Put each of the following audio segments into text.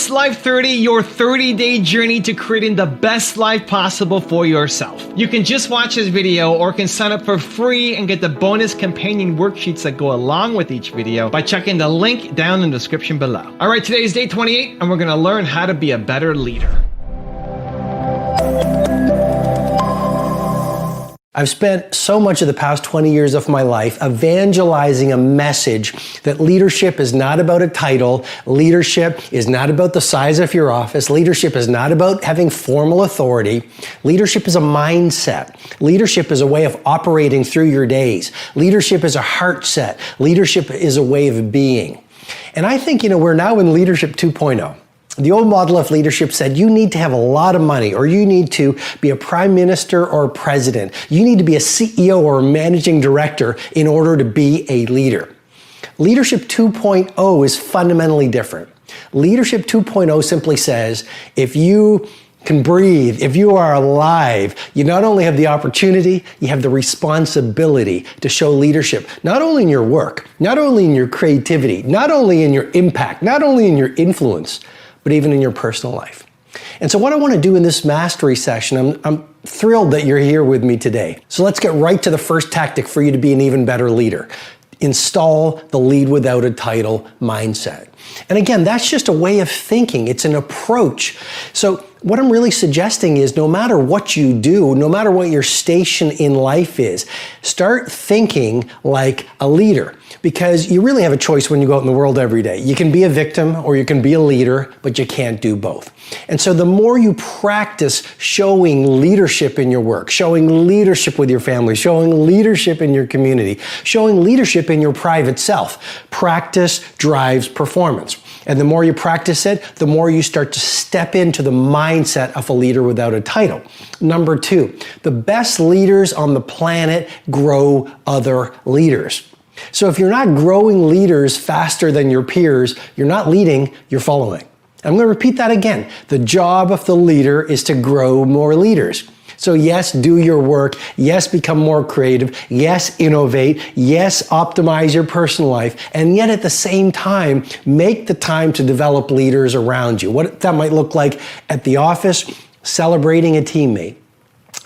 This Life 30, your 30-day journey to creating the best life possible for yourself. You can just watch this video or can sign up for free and get the bonus companion worksheets that go along with each video by checking the link down in the description below. All right, today is day 28 and we're going to learn how to be a better leader. I've spent so much of the past 20 years of my life evangelizing a message that leadership is not about a title, leadership is not about the size of your office, leadership is not about having formal authority, leadership is a mindset, leadership is a way of operating through your days, leadership is a heart set, leadership is a way of being. And I think, we're now in Leadership 2.0. The old model of leadership said you need to have a lot of money, or you need to be a prime minister or a president. You need to be a CEO or a managing director in order to be a leader. Leadership 2.0 is fundamentally different. Leadership 2.0 simply says, if you can breathe, if you are alive, you not only have the opportunity, you have the responsibility to show leadership, not only in your work, not only in your creativity, not only in your impact, not only in your influence, but even in your personal life. And so what I want to do in this mastery session, I'm thrilled that you're here with me today. So let's get right to the first tactic for you to be an even better leader. Install the lead without a title mindset. And again, that's just a way of thinking. It's an approach. So what I'm really suggesting is no matter what you do, no matter what your station in life is, start thinking like a leader, because you really have a choice when you go out in the world every day. You can be a victim or you can be a leader, but you can't do both. And so the more you practice showing leadership in your work, showing leadership with your family, showing leadership in your community, showing leadership in your private self, practice drives performance. And the more you practice it, the more you start to step into the mindset of a leader without a title. Number two, the best leaders on the planet grow other leaders. So if you're not growing leaders faster than your peers, you're not leading, you're following. I'm going to repeat that again. The job of the leader is to grow more leaders. So yes, do your work. Yes, become more creative. Yes, innovate. Yes, optimize your personal life. And yet at the same time, make the time to develop leaders around you. What that might look like at the office, celebrating a teammate.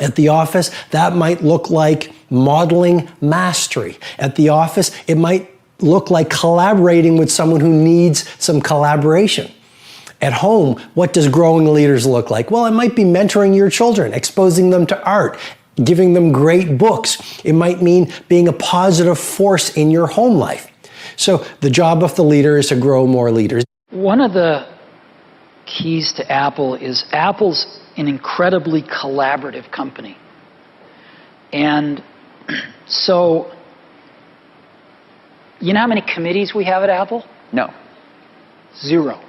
At the office, that might look like modeling mastery. At the office, it might look like collaborating with someone who needs some collaboration. At home, what does growing leaders look like? Well, it might be mentoring your children, exposing them to art, giving them great books. It might mean being a positive force in your home life. So the job of the leader is to grow more leaders. One of the keys to Apple is Apple's an incredibly collaborative company. And so, you know how many committees we have at Apple? No. 0.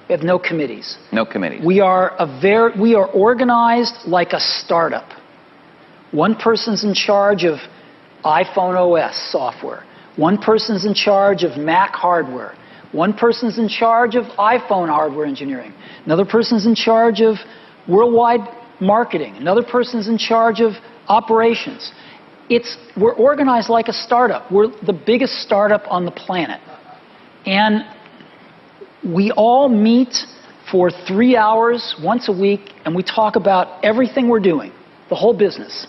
We have no committees. No committees. We are organized like a startup. One person's in charge of iPhone OS software. One person's in charge of Mac hardware. One person's in charge of iPhone hardware engineering. Another person's in charge of worldwide marketing. Another person's in charge of operations. We're organized like a startup. We're the biggest startup on the planet. And we all meet for 3 hours once a week, and we talk about everything we're doing, the whole business.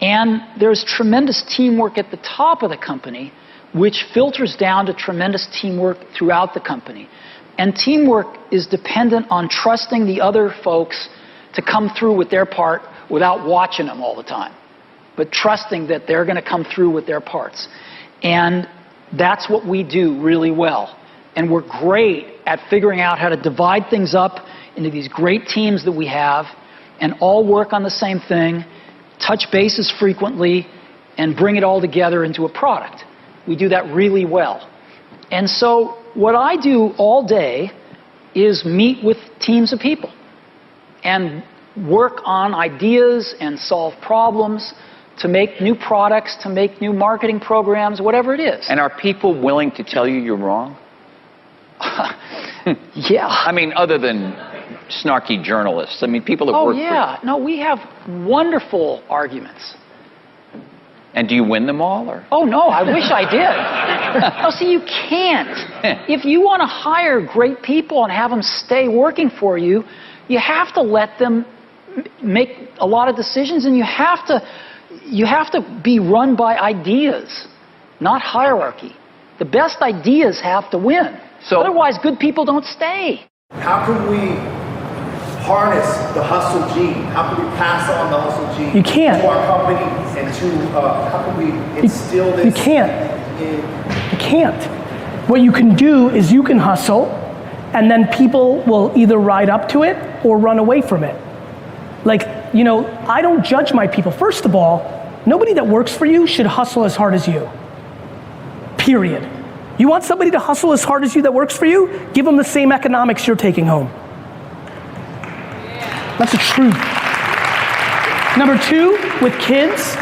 And there's tremendous teamwork at the top of the company, which filters down to tremendous teamwork throughout the company. And teamwork is dependent on trusting the other folks to come through with their part without watching them all the time, but trusting that they're going to come through with their parts. And that's what we do really well. And we're great at figuring out how to divide things up into these great teams that we have and all work on the same thing, touch bases frequently, and bring it all together into a product. We do that really well. And so what I do all day is meet with teams of people and work on ideas and solve problems to make new products, to make new marketing programs, whatever it is. And are people willing to tell you you're wrong? Yeah. I mean, other than snarky journalists. I mean, people that work for you. No, we have wonderful arguments. And do you win them all? Or? Oh, no, I wish I did. No, see, you can't. If you want to hire great people and have them stay working for you, you have to let them make a lot of decisions, and you have to be run by ideas, not hierarchy. The best ideas have to win. So, otherwise, good people don't stay. How can we harness the hustle gene? How can we pass on the hustle gene You can't. to our company, and to how can we instill this? You can't. You can't. What you can do is you can hustle, and then people will either ride up to it or run away from it. Like, you know, I don't judge my people. First of all, nobody that works for you should hustle as hard as you. Period. You want somebody to hustle as hard as you that works for you? Give them the same economics you're taking home. That's the truth. Number two, with kids,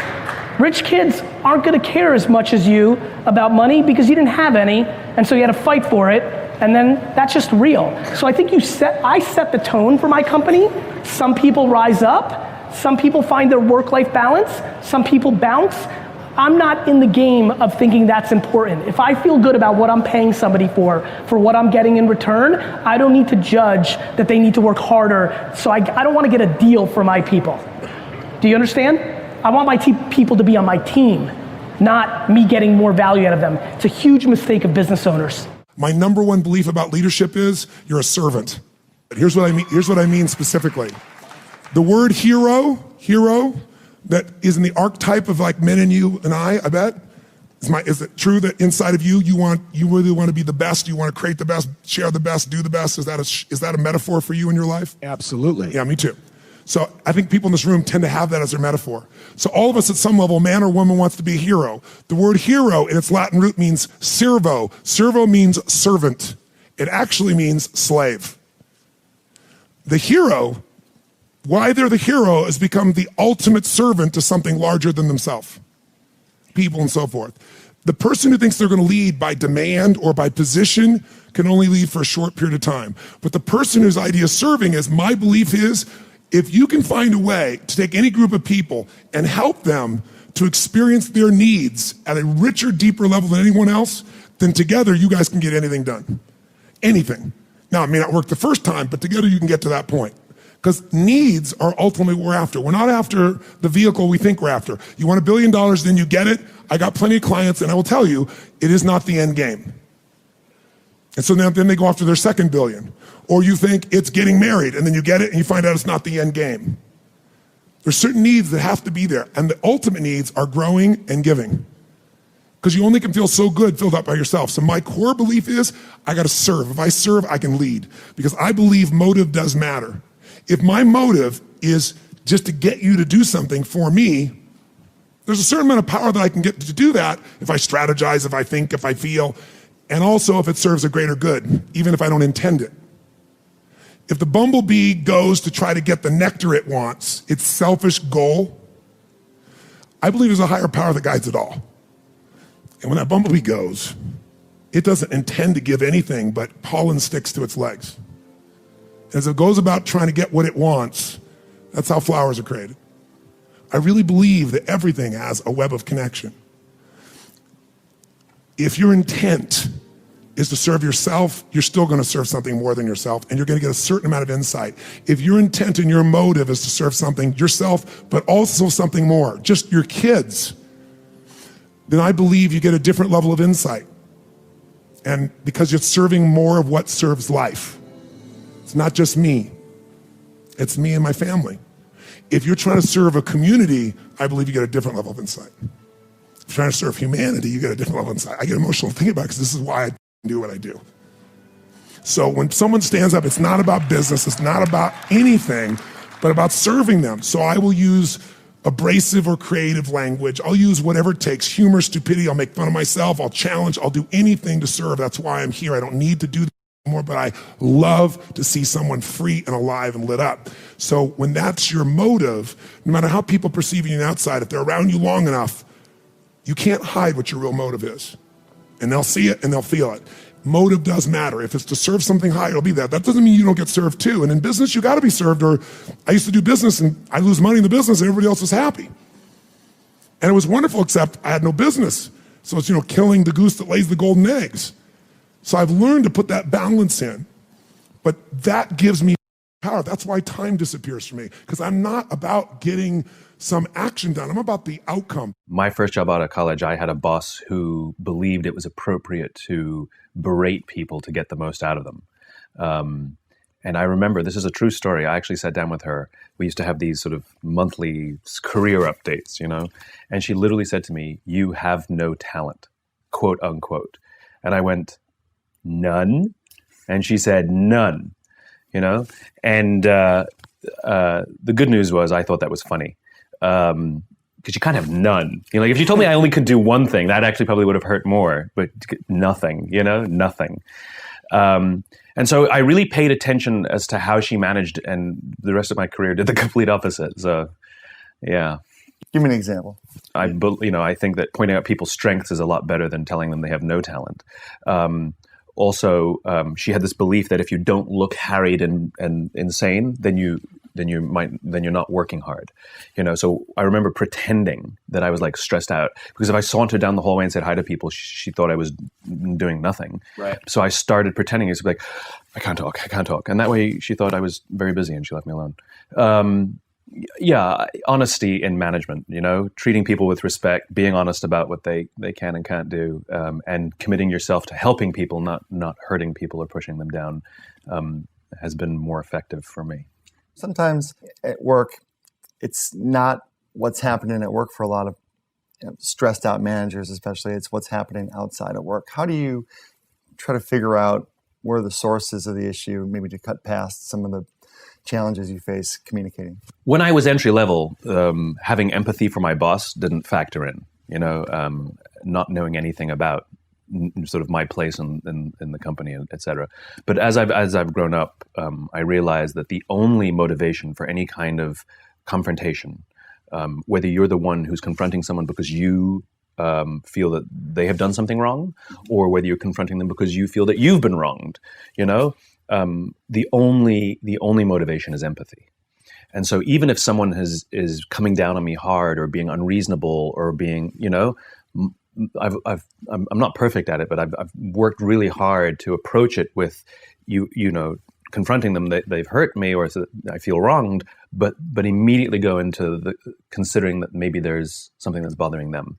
rich kids aren't gonna care as much as you about money because you didn't have any, and so you had to fight for it, and then that's just real. So I think I set the tone for my company. Some people rise up, some people find their work-life balance, some people bounce. I'm not in the game of thinking that's important. If I feel good about what I'm paying somebody for what I'm getting in return, I don't need to judge that they need to work harder, so I don't want to get a deal for my people. Do you understand? I want my people to be on my team, not me getting more value out of them. It's a huge mistake of business owners. My number one belief about leadership is you're a servant. Here's what I mean specifically. The word hero, that is in the archetype of like men and you and I bet. Is it true that inside of you, you really want to be the best, you want to create the best, share the best, do the best? Is that a metaphor for you in your life? Absolutely. Yeah, me too. So I think people in this room tend to have that as their metaphor. So all of us at some level, man or woman wants to be a hero. The word hero in its Latin root means servo. Servo means servant. It actually means slave. The hero, why they're the hero is become the ultimate servant to something larger than themselves, people and so forth. The person who thinks they're going to lead by demand or by position can only lead for a short period of time. But the person whose idea of serving is, my belief is, if you can find a way to take any group of people and help them to experience their needs at a richer, deeper level than anyone else, then together you guys can get anything done. Anything. Now, it may not work the first time, but together you can get to that point. Because needs are ultimately what we're after. We're not after the vehicle we think we're after. You want $1 billion, then you get it. I got plenty of clients, and I will tell you, it is not the end game. And so then they go after their second billion. Or you think it's getting married, and then you get it, and you find out it's not the end game. There's certain needs that have to be there, and the ultimate needs are growing and giving. Because you only can feel so good filled up by yourself. So my core belief is, I gotta serve. If I serve, I can lead. Because I believe motive does matter. If my motive is just to get you to do something for me, there's a certain amount of power that I can get to do that if I strategize, if I think, if I feel, and also if it serves a greater good, even if I don't intend it. If the bumblebee goes to try to get the nectar it wants, its selfish goal, I believe there's a higher power that guides it all. And when that bumblebee goes, it doesn't intend to give anything but pollen sticks to its legs. As it goes about trying to get what it wants, that's how flowers are created. I really believe that everything has a web of connection. If your intent is to serve yourself, you're still going to serve something more than yourself, and you're going to get a certain amount of insight. If your intent and your motive is to serve something, yourself, but also something more, just your kids, then I believe you get a different level of insight. And because you're serving more of what serves life. It's not just me. It's me and my family. If you're trying to serve a community, I believe you get a different level of insight. If you're trying to serve humanity, you get a different level of insight. I get emotional thinking about it because this is why I do what I do. So when someone stands up, it's not about business, it's not about anything, but about serving them. So I will use abrasive or creative language. I'll use whatever it takes, humor, stupidity, I'll make fun of myself, I'll challenge, I'll do anything to serve. That's why I'm here. I don't need to do that anymore, but I love to see someone free and alive and lit up. So when that's your motive, no matter how people perceive you on the outside, if they're around you long enough, you can't hide what your real motive is. And they'll see it and they'll feel it. Motive does matter. If it's to serve something high, it'll be that. That doesn't mean you don't get served too. And in business, you gotta be served. Or I used to do business and I lose money in the business and everybody else was happy. And it was wonderful, except I had no business. So it's, killing the goose that lays the golden eggs. So I've learned to put that balance in. But that gives me power. That's why time disappears for me, because I'm not about getting some action done. I'm about the outcome. My first job out of college, I had a boss who believed it was appropriate to berate people to get the most out of them. And I remember, this is a true story, I actually sat down with her. We used to have these sort of monthly career updates, and she literally said to me, "You have no talent," quote unquote. And I went, "None?" And she said, "None," And the good news was I thought that was funny. Because you can't have none. If you told me I only could do one thing, that actually probably would have hurt more, but nothing, nothing. And so I really paid attention as to how she managed, and the rest of my career did the complete opposite. So, yeah. Give me an example. I think that pointing out people's strengths is a lot better than telling them they have no talent. Also, she had this belief that if you don't look harried and insane, then you're not working hard. So I remember pretending that I was like stressed out, because if I sauntered down the hallway and said hi to people, she thought I was doing nothing. Right. So I started pretending. It's like, I can't talk. And that way she thought I was very busy and she left me alone. Yeah, honesty in management, treating people with respect, being honest about what they can and can't do, and committing yourself to helping people, not hurting people or pushing them down, has been more effective for me. Sometimes at work, it's not what's happening at work for a lot of stressed out managers, especially. It's what's happening outside of work. How do you try to figure out where the sources of the issue, maybe to cut past some of the challenges you face communicating? When I was entry level, having empathy for my boss didn't factor in, not knowing anything about sort of my place in the company, et cetera. But as I've grown up, I realized that the only motivation for any kind of confrontation, whether you're the one who's confronting someone because you feel that they have done something wrong, or whether you're confronting them because you feel that you've been wronged, the only motivation is empathy. And so even if someone is coming down on me hard or being unreasonable or being, I'm not perfect at it, but I've worked really hard to approach it with confronting them that they've hurt me or so that I feel wronged, but immediately go into considering that maybe there's something that's bothering them.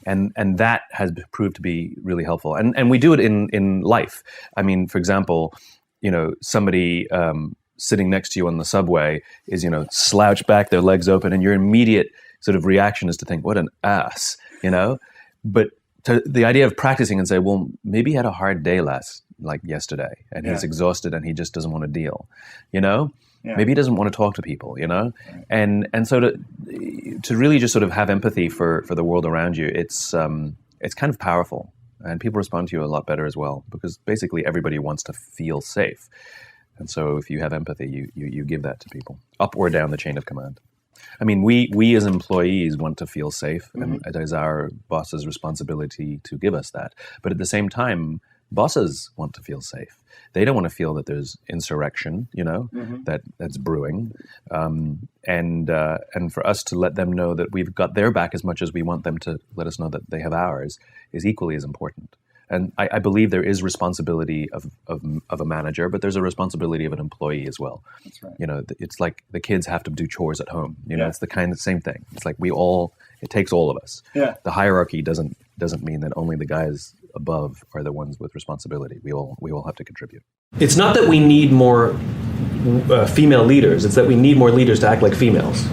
And that has proved to be really helpful. And we do it in life. I mean, for example, somebody sitting next to you on the subway is, slouched back, their legs open, and your immediate sort of reaction is to think, what an ass, But the idea of practicing and say, well, maybe he had a hard day yesterday, and he's exhausted and he just doesn't want to deal, Maybe he doesn't want to talk to people, Right. And so to really just sort of have empathy for the world around you, it's kind of powerful, and people respond to you a lot better as well, because basically everybody wants to feel safe. And so if you have empathy, you give that to people, up or down the chain of command. I mean, we as employees want to feel safe, and it is our boss's responsibility to give us that. But at the same time, bosses want to feel safe. They don't want to feel that there's insurrection, that's brewing. And for us to let them know that we've got their back as much as we want them to let us know that they have ours is equally as important. And I believe there is responsibility of a manager, but there's a responsibility of an employee as well. That's right. It's like the kids have to do chores at home. It's the same thing. It's like it takes all of us. Yeah. The hierarchy doesn't mean that only the guys above are the ones with responsibility. We all have to contribute. It's not that we need more female leaders. It's that we need more leaders to act like females.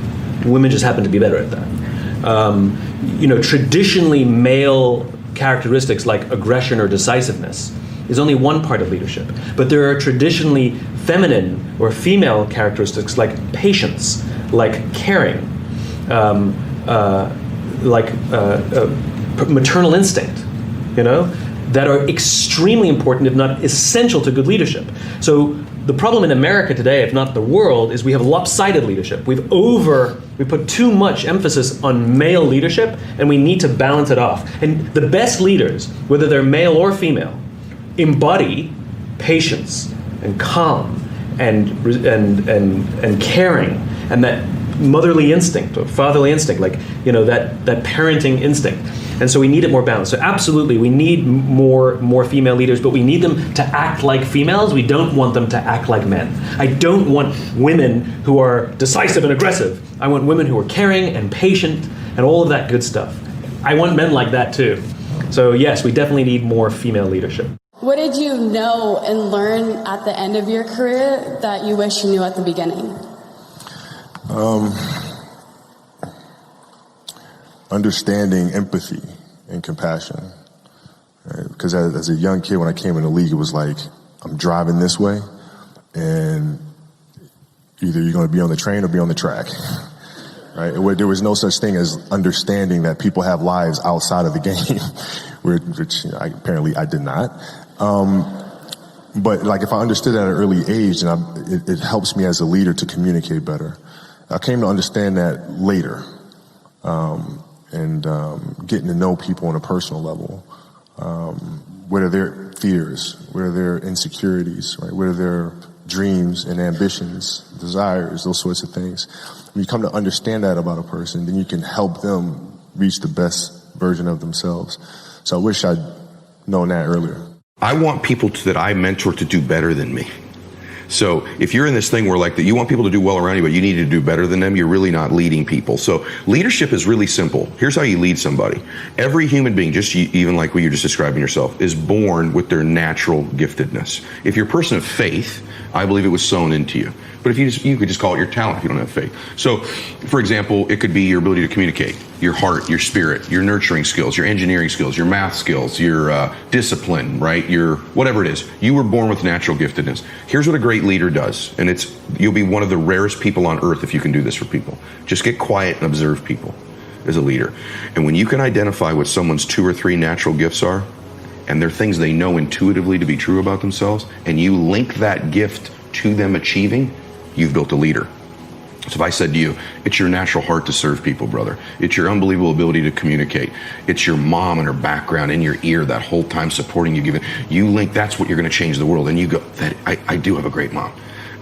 Women just happen to be better at that. Traditionally male characteristics like aggression or decisiveness is only one part of leadership. But there are traditionally feminine or female characteristics like patience, like caring, like maternal instinct, that are extremely important, if not essential, to good leadership. So the problem in America today, if not the world, is we have lopsided leadership. We put too much emphasis on male leadership, and we need to balance it off. And the best leaders, whether they're male or female, embody patience and calm and caring, and that motherly instinct or fatherly instinct, like, that parenting instinct. And so we need it more balanced. So absolutely, we need more female leaders, but we need them to act like females. We don't want them to act like men. I don't want women who are decisive and aggressive. I want women who are caring and patient and all of that good stuff. I want men like that too. So yes, we definitely need more female leadership. What did you know and learn at the end of your career that you wish you knew at the beginning? Understanding empathy and compassion. Because as a young kid, when I came in the league, it was like, I'm driving this way, and either you're going to be on the train or be on the track. Right? There was no such thing as understanding that people have lives outside of the game, which apparently I did not. But like, if I understood at an early age, and it helps me as a leader to communicate better. I came to understand that later, and getting to know people on a personal level. What are their fears? What are their insecurities? Right? What are their dreams and ambitions, desires, those sorts of things? When you come to understand that about a person, then you can help them reach the best version of themselves. So I wish I'd known that earlier. I want people that I mentor to do better than me. So if you're in this thing where like that you want people to do well around you, but you need to do better than them, you're really not leading people. So leadership is really simple. Here's how you lead somebody. Every human being, just even like what you're just describing yourself, is born with their natural giftedness. If you're a person of faith, I believe it was sown into you. But if you could just call it your talent if you don't have faith. So, for example, it could be your ability to communicate, your heart, your spirit, your nurturing skills, your engineering skills, your math skills, your discipline, right? Your whatever it is. You were born with natural giftedness. Here's what a great leader does, and you'll be one of the rarest people on earth if you can do this for people. Just get quiet and observe people as a leader. And when you can identify what someone's 2 or 3 natural gifts are, and they're things they know intuitively to be true about themselves, and you link that gift to them achieving, you've built a leader. So if I said to you, it's your natural heart to serve people, brother. It's your unbelievable ability to communicate. It's your mom and her background in your ear that whole time supporting you, giving. You link, that's what you're going to change the world. And you go, I do have a great mom.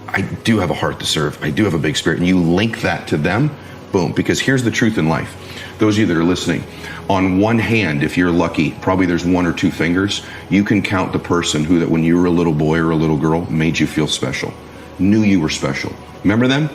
I do have a heart to serve. I do have a big spirit. And you link that to them, boom. Because here's the truth in life. Those of you that are listening, on one hand, if you're lucky, probably there's 1 or 2 fingers, you can count the person who that when you were a little boy or a little girl made you feel special, knew you were special. Remember them?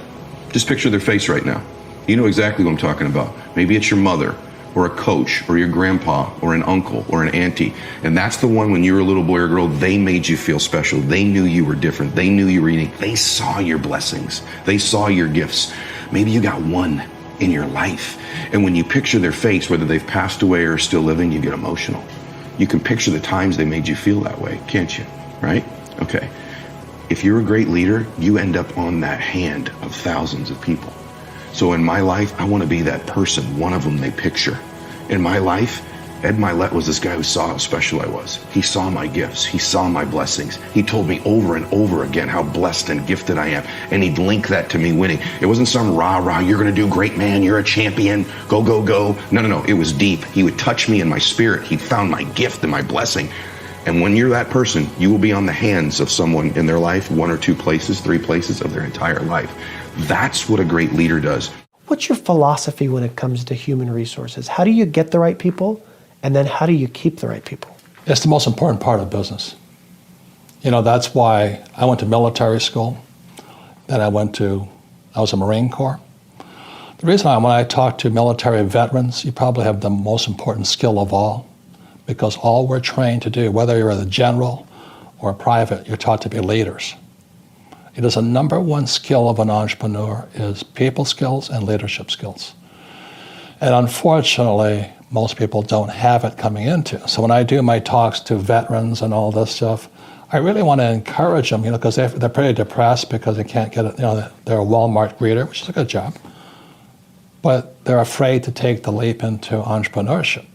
Just picture their face right now. You know exactly what I'm talking about. Maybe it's your mother or a coach or your grandpa or an uncle or an auntie. And that's the one when you were a little boy or girl, they made you feel special. They knew you were different. They knew you were unique. They saw your blessings. They saw your gifts. Maybe you got one in your life. And when you picture their face, whether they've passed away or are still living, you get emotional. You can picture the times they made you feel that way, can't you? Right? Okay. If you're a great leader, you end up on that hand of thousands of people. So in my life, I want to be that person, one of them they picture. In my life, Ed Milet was this guy who saw how special I was. He saw my gifts. He saw my blessings. He told me over and over again how blessed and gifted I am. And he'd link that to me winning. It wasn't some rah-rah, you're going to do great, man, you're a champion, go, go, go. No. It was deep. He would touch me in my spirit. He found my gift and my blessing. And when you're that person, you will be on the hands of someone in their life, 1 or 2 places, 3 places of their entire life. That's what a great leader does. What's your philosophy when it comes to human resources? How do you get the right people? And then how do you keep the right people? It's the most important part of business. That's why I went to military school. Then I was a Marine Corps. The reason when I talk to military veterans, you probably have the most important skill of all, because all we're trained to do, whether you're a general or a private, you're taught to be leaders. It is a number 1 skill of an entrepreneur is people skills and leadership skills. And unfortunately, most people don't have it coming into. So when I do my talks to veterans and all this stuff, I really want to encourage them, because they're pretty depressed because they can't get it. They're a Walmart greeter, which is a good job, but they're afraid to take the leap into entrepreneurship.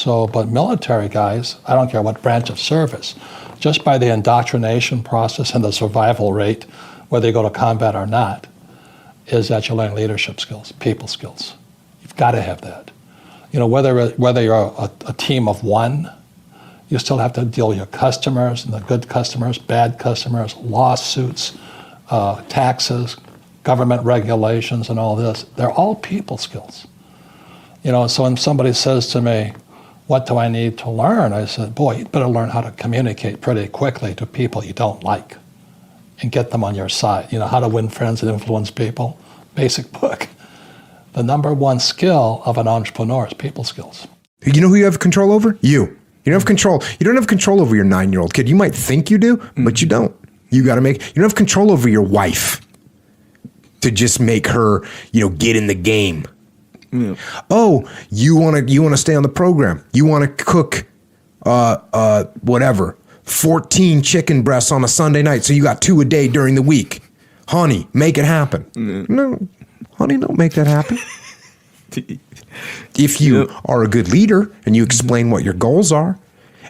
But military guys, I don't care what branch of service, just by the indoctrination process and the survival rate, whether you go to combat or not, is that you learn leadership skills, people skills. You've got to have that. Whether you're a team of 1, you still have to deal with your customers and the good customers, bad customers, lawsuits, taxes, government regulations and all this, they're all people skills. You know, so when somebody says to me, what do I need to learn? I said, boy, you better learn how to communicate pretty quickly to people you don't like and get them on your side. You know, How to Win Friends and Influence People, basic book. The number one skill of an entrepreneur is people skills. You know who you have control over? You. You don't have control. You don't have control over your 9-year-old kid. You might think you do, but you don't. You don't have control over your wife to just make her, get in the game. Yeah. Oh, you want to stay on the program. You want to cook, 14 chicken breasts on a Sunday night. So you got 2 a day during the week. Honey, make it happen. No, honey, don't make that happen. If you are a good leader and you explain what your goals are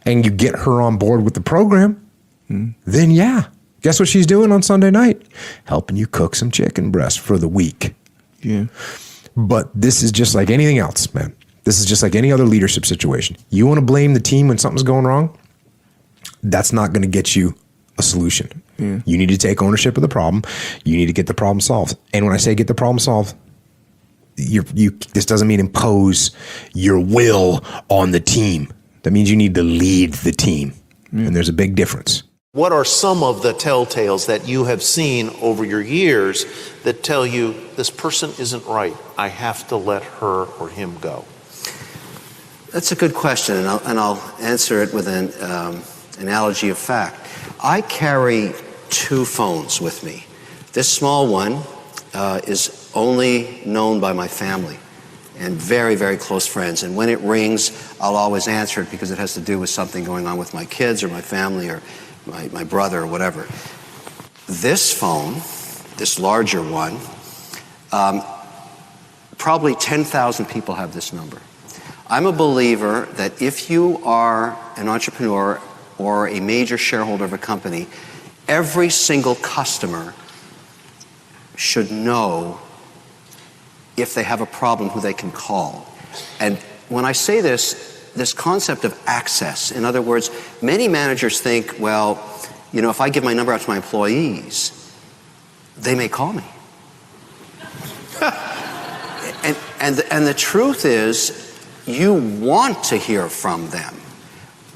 and you get her on board with the program, then yeah. Guess what she's doing on Sunday night? Helping you cook some chicken breasts for the week. Yeah. But this is just like anything else, man. This is just like any other leadership situation. You want to blame the team when something's going wrong? That's not going to get you a solution. Yeah. You need to take ownership of the problem. You need to get the problem solved. And when I say get the problem solved, this doesn't mean impose your will on the team. That means you need to lead the team. And there's a big difference. What are some of the telltales that you have seen over your years that tell you this person isn't right? I have to let her or him go. That's a good question, and I'll answer it with an analogy of fact. I carry 2 phones with me. This small one is only known by my family and very, very close friends. And when it rings, I'll always answer it because it has to do with something going on with my kids or my family or my brother or whatever. This phone, this larger one, probably 10,000 people have this number. I'm a believer that if you are an entrepreneur or a major shareholder of a company, every single customer should know if they have a problem who they can call. And when I say this concept of access, in other words, many managers think, well, if I give my number out to my employees, they may call me. and the truth is, you want to hear from them.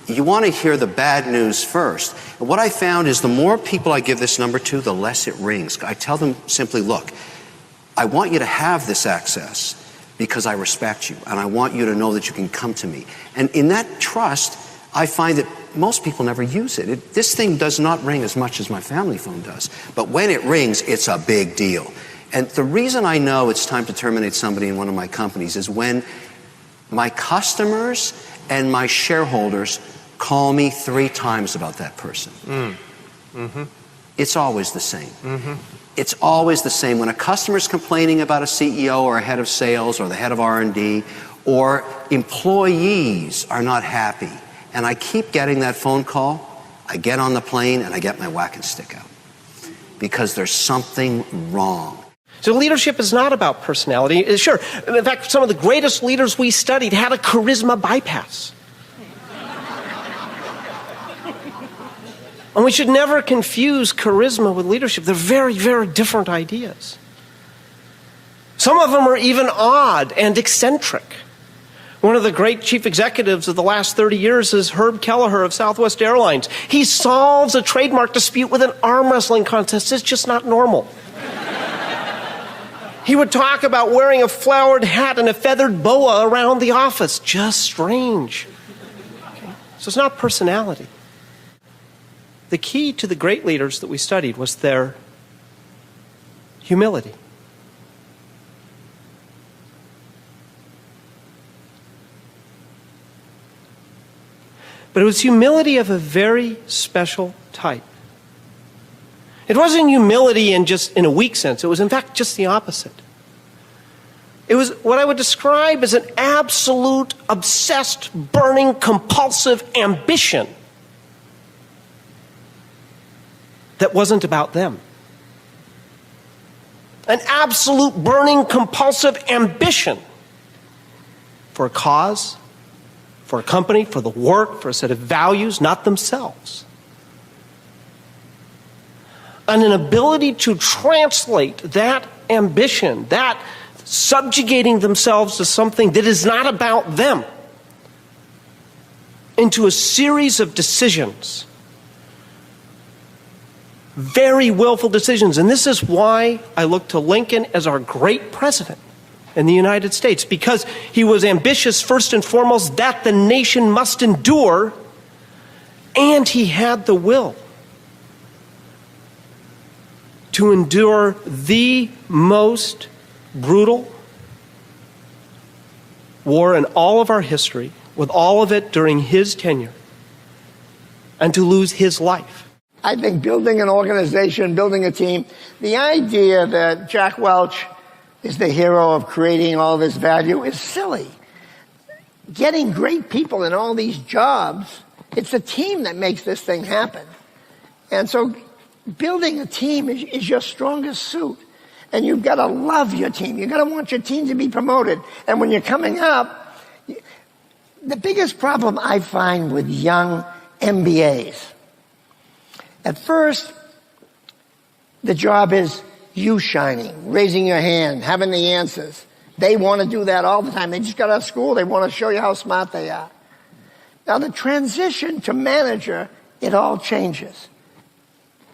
You want to hear the bad news first. And what I found is the more people I give this number to, the less it rings. I tell them simply, look, I want you to have this access because I respect you, and I want you to know that you can come to me. And in that trust, I find that most people never use it. This thing does not ring as much as my family phone does. But when it rings, it's a big deal. And the reason I know it's time to terminate somebody in one of my companies is when my customers and my shareholders call me 3 times about that person. It's always the same. It's always the same. When a customer's complaining about a CEO or a head of sales or the head of R&D, or employees are not happy, and I keep getting that phone call, I get on the plane and I get my whacking stick out because there's something wrong. So leadership is not about personality. Sure, in fact, some of the greatest leaders we studied had a charisma bypass. And we should never confuse charisma with leadership. They're very, very different ideas. Some of them are even odd and eccentric. One of the great chief executives of the last 30 years is Herb Kelleher of Southwest Airlines. He solves a trademark dispute with an arm wrestling contest. It's just not normal. He would talk about wearing a flowered hat and a feathered boa around the office. Just strange. Okay? So it's not personality. The key to the great leaders that we studied was their humility. But it was humility of a very special type. It wasn't humility in a weak sense. It was, in fact, just the opposite. It was what I would describe as an absolute, obsessed, burning, compulsive ambition that wasn't about them. An absolute, burning, compulsive ambition for a cause, for a company, for the work, for a set of values, not themselves. And an ability to translate that ambition, that subjugating themselves to something that is not about them, into a series of decisions, very willful decisions. And this is why I look to Lincoln as our great president in the United States, because he was ambitious first and foremost that the nation must endure, and he had the will to endure the most brutal war in all of our history, with all of it during his tenure, and to lose his life. I think building an organization, building a team, the idea that Jack Welch is the hero of creating all this value is silly. Getting great people in all these jobs, it's a team that makes this thing happen. And so building a team is your strongest suit. And you've got to love your team. You've got to want your team to be promoted. And when you're coming up, the biggest problem I find with young MBAs, at first, the job is you shining, raising your hand, having the answers. They want to do that all the time. They just got out of school. They want to show you how smart they are. Now, the transition to manager, it all changes.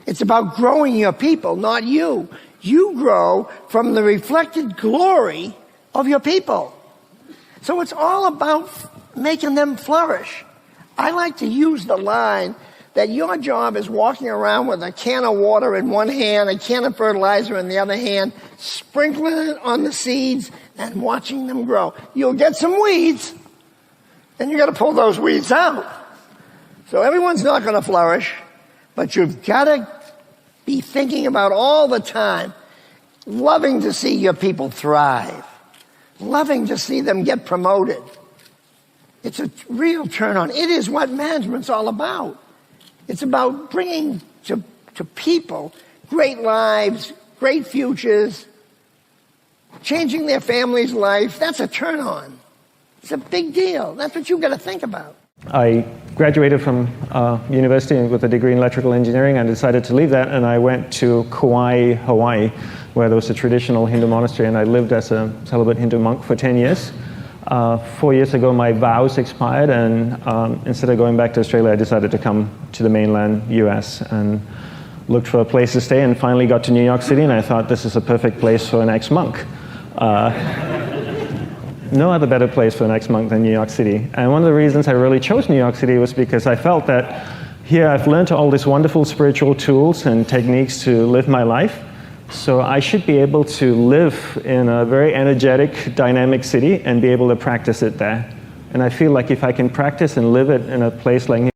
It's about growing your people, not you. You grow from the reflected glory of your people. So it's all about making them flourish. I like to use the line that your job is walking around with a can of water in one hand, a can of fertilizer in the other hand, sprinkling it on the seeds and watching them grow. You'll get some weeds, and you got to pull those weeds out. So everyone's not going to flourish, but you've got to be thinking about all the time, loving to see your people thrive, loving to see them get promoted. It's a real turn on. It is what management's all about. It's about bringing to people great lives, great futures, changing their family's life. That's a turn on. It's a big deal. That's what you've got to think about. I graduated from university with a degree in electrical engineering and decided to leave that, and I went to Kauai, Hawaii, where there was a traditional Hindu monastery, and I lived as a celibate Hindu monk for 10 years. 4 years ago, my vows expired, and instead of going back to Australia, I decided to come to the mainland US and looked for a place to stay, and finally got to New York City, and I thought this is a perfect place for an ex-monk. No other better place for an ex-monk than New York City. And one of the reasons I really chose New York City was because I felt that here I've learned all these wonderful spiritual tools and techniques to live my life. So I should be able to live in a very energetic, dynamic city and be able to practice it there. And I feel like if I can practice and live it in a place like